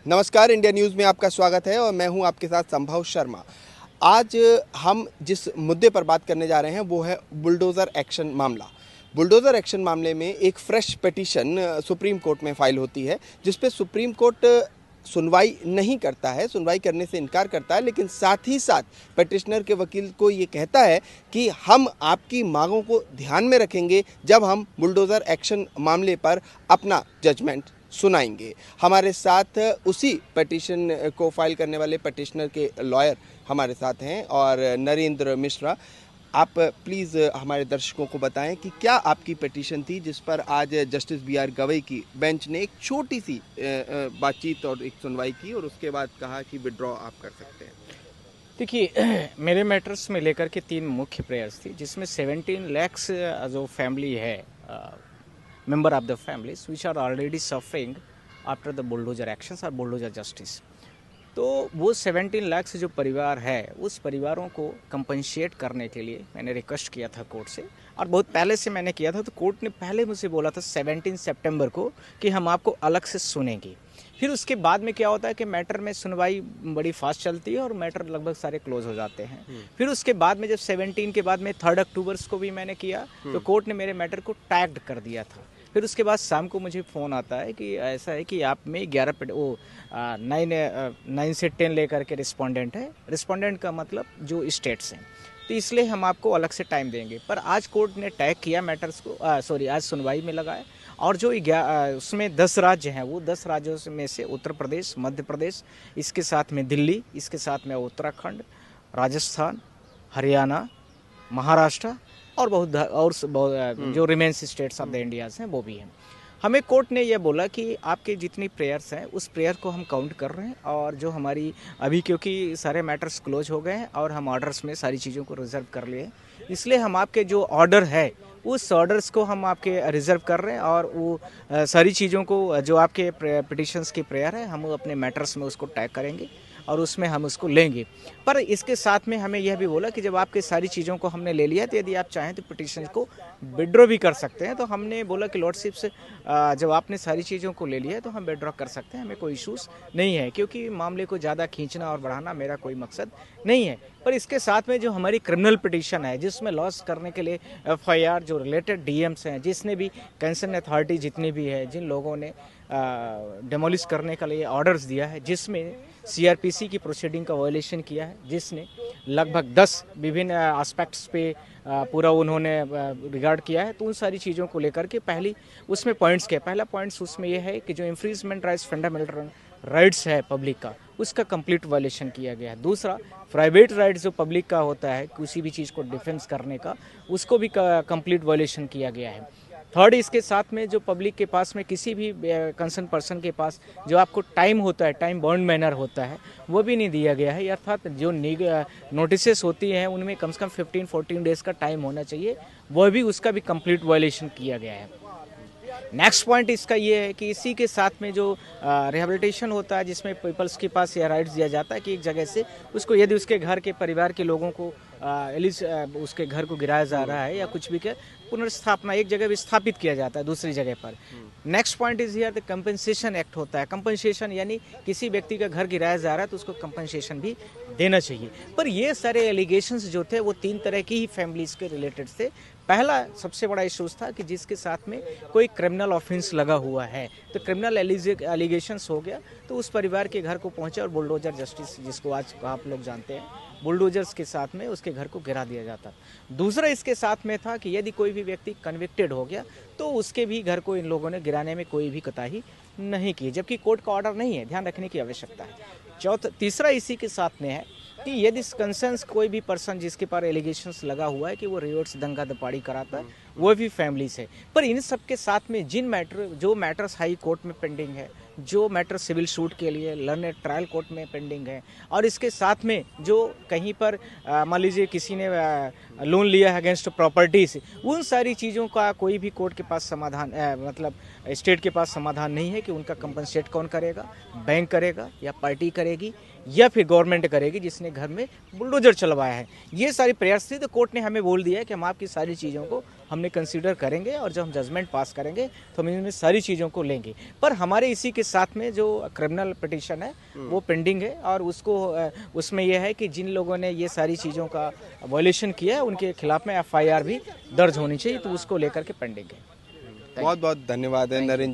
नमस्कार, India news में आपका स्वागत है और मैं हूं आपके साथ संभव शर्मा। आज हम जिस मुद्दे पर बात करने जा रहे हैं वो है बुलडोज़र एक्शन मामला। बुलडोज़र एक्शन मामले में एक फ्रेश पिटीशन सुप्रीम कोर्ट में फाइल होती है, जिस पे सुप्रीम कोर्ट सुनवाई नहीं करता है, सुनवाई करने से इनकार करता है, लेकिन साथ ही साथ पिटिशनर के वकील को ये कहता है कि हम आपकी मांगों को ध्यान में रखेंगे जब हम बुलडोज़र एक्शन मामले पर अपना जजमेंट सुनाएंगे। हमारे साथ उसी पिटीशन को फाइल करने वाले पिटिशनर के लॉयर हमारे साथ हैं और नरेंद्र मिश्रा। आप प्लीज़ हमारे दर्शकों को बताएं कि क्या आपकी पिटीशन थी जिस पर आज जस्टिस बी.आर. गवई की बेंच ने एक छोटी सी बातचीत और एक सुनवाई की और उसके बाद कहा कि विड्रॉ आप कर सकते हैं। देखिए मेरे मैटर्स में लेकर के 3 मुख्य प्रेयर्स थी, जिसमें 17 lakhs जो फैमिली है, member of the families which are already suffering after the bulldozer actions or bulldozer justice। तो वो 17 lakhs जो परिवार है, उस परिवारों को कंपनसेट करने के लिए मैंने रिक्वेस्ट किया था कोर्ट से, और बहुत पहले से मैंने किया था। तो कोर्ट ने पहले मुझे बोला था 17 सितंबर को कि हम आपको अलग से सुनेंगे। फिर उसके बाद में क्या होता है कि मैटर में सुनवाई बड़ी फास्ट चलती है और मैटर लगभग सारे क्लोज हो जाते हैं। फिर उसके बाद में जब 17 के बाद में 3 अक्टूबर को भी मैंने किया तो कोर्ट ने मेरे मैटर को टैग्ड कर दिया था। फिर उसके बाद शाम को मुझे फ़ोन आता है कि ऐसा है कि आप में 9 से 10 लेकर के रिस्पोंडेंट है। रिस्पोंडेंट का मतलब जो स्टेट्स हैं, तो इसलिए हम आपको अलग से टाइम देंगे। पर आज कोर्ट ने टैग किया मैटर्स को, आज सुनवाई में लगाए, और जो उसमें 10 राज्य हैं, वो 10 राज्यों में से उत्तर प्रदेश, मध्य प्रदेश, इसके साथ में दिल्ली, इसके साथ में उत्तराखंड, राजस्थान, हरियाणा, महाराष्ट्र और जो remains states of the India's हैं वो भी हैं। हमें कोर्ट ने यह बोला कि आपके जितनी प्रेयर्स हैं उस प्रेयर को हम काउंट कर रहे हैं, और जो हमारी अभी क्योंकि सारे मैटर्स क्लोज हो गए हैं और हम ऑर्डर्स में सारी चीज़ों को रिजर्व कर लिए, इसलिए हम आपके जो ऑर्डर है उस ऑर्डर्स को हम आपके रिजर्व कर रहे हैं, और वो सारी चीज़ों को जो आपके पिटिशंस की प्रेयर है हम अपने मैटर्स में उसको टैग करेंगे और उसमें हम उसको लेंगे। पर इसके साथ में हमें यह भी बोला कि जब आपके सारी चीज़ों को हमने ले लिया तो यदि आप चाहें तो पिटीशन को विड्रॉ भी कर सकते हैं। तो हमने बोला कि लॉर्डशिप से जब आपने सारी चीज़ों को ले लिया तो हम विड्रॉ कर सकते हैं, हमें कोई इशूज़ नहीं है, क्योंकि मामले को ज़्यादा खींचना और बढ़ाना मेरा कोई मकसद नहीं है। पर इसके साथ में जो हमारी क्रिमिनल पिटीशन है, जिसमें लॉस करने के लिए FIR जो रिलेटेड DMs हैं, जिसने भी कंसर्न अथॉरिटी जितनी भी है, जिन लोगों ने डेमोलिश करने के लिए ऑर्डर्स दिया है, जिसमें CRPC की प्रोसीडिंग का वायलेशन किया है, जिसने लगभग 10 विभिन्न एस्पेक्ट्स पे पूरा उन्होंने रिगार्ड किया है, तो उन सारी चीज़ों को लेकर के उसमें पॉइंट्स क्या, पहला पॉइंट्स उसमें यह है कि जो इन्फ्रिजमेंट राइट्स, फंडामेंटल राइट्स है पब्लिक का, उसका कंप्लीट वायलेशन किया गया है। दूसरा, प्राइवेट राइट्स जो पब्लिक का होता है किसी भी चीज़ को डिफेंस करने का, उसको भी कंप्लीट वायलेशन किया गया है। थर्ड, इसके साथ में जो पब्लिक के पास में किसी भी कंसर्न पर्सन के पास जो आपको टाइम होता है, टाइम बाउंड मैनर होता है, वो भी नहीं दिया गया है। अर्थात जो नोटिसेस होती हैं उनमें कम से कम 15-14 डेज़ का टाइम होना चाहिए, वह भी उसका भी कंप्लीट वायलेशन किया गया है। नेक्स्ट पॉइंट इसका ये है कि इसी के साथ में जो रिहेबिलिटेशन होता है, जिसमें पीपल्स के पास यह राइट्स दिया जाता है कि एक जगह से उसको, यदि उसके घर के परिवार के लोगों को उसके घर को गिराया जा रहा है या कुछ भी, पुनर्स्थापना एक जगह भी स्थापित किया जाता है दूसरी जगह पर। Next point is here the compensation act होता है। कंपनसेशन यानी किसी व्यक्ति का घर गिराया जा रहा है तो उसको कंपनसेशन भी देना चाहिए। पर ये सारे एलिगेशंस जो थे वो 3 तरह की ही फैमिलीज के रिलेटेड थे। पहला सबसे बड़ा इशूज था कि जिसके साथ में कोई क्रिमिनल ऑफेंस लगा हुआ है, तो क्रिमिनल एलिगेशंस हो गया तो उस परिवार के घर को पहुंचे और बुलडोजर जस्टिस, जिसको आज आप लोग जानते हैं, बुलडोजर्स के साथ में उसके घर को गिरा दिया जाता। दूसरा इसके साथ में था कि यदि कोई भी व्यक्ति कन्विक्टेड हो गया तो उसके भी घर को इन लोगों ने गिराने में कोई भी कोताही नहीं की, जबकि कोर्ट का ऑर्डर नहीं है, ध्यान रखने की आवश्यकता है। तीसरा इसी के साथ में है कि यदि कंसर्न्स कोई भी पर्सन जिसके पर एलिगेशंस लगा हुआ है कि वो रिवोट्स दंगा दपाड़ी कराता है, वो भी फैमिलीज है। पर इन सब के साथ में जो मैटर्स हाई कोर्ट में पेंडिंग है, जो मैटर सिविल सूट के लिए लर्नेड ट्रायल कोर्ट में पेंडिंग है, और इसके साथ में जो कहीं पर मान लीजिए किसी ने लोन लिया है अगेंस्ट प्रॉपर्टीज, उन सारी चीज़ों का कोई भी कोर्ट के पास समाधान मतलब स्टेट के पास समाधान नहीं है कि उनका कंपनसेट कौन करेगा, बैंक करेगा या पार्टी करेगी या फिर गवर्नमेंट करेगी जिसने घर में बुलडोजर चलवाया है। ये सारी प्रयास थी, तो कोर्ट ने हमें बोल दिया है कि हम आपकी सारी चीज़ों को हमने कंसीडर करेंगे और जब हम जजमेंट पास करेंगे तो हम इनमें सारी चीज़ों को लेंगे। पर हमारे इसी के साथ में जो क्रिमिनल पिटीशन है वो पेंडिंग है, और उसको उसमें यह है कि जिन लोगों ने ये सारी चीज़ों का वायलेशन किया है उनके खिलाफ में FIR भी दर्ज होनी चाहिए, तो उसको लेकर के पेंडिंग है। बहुत बहुत धन्यवाद है नरेंद्र जी।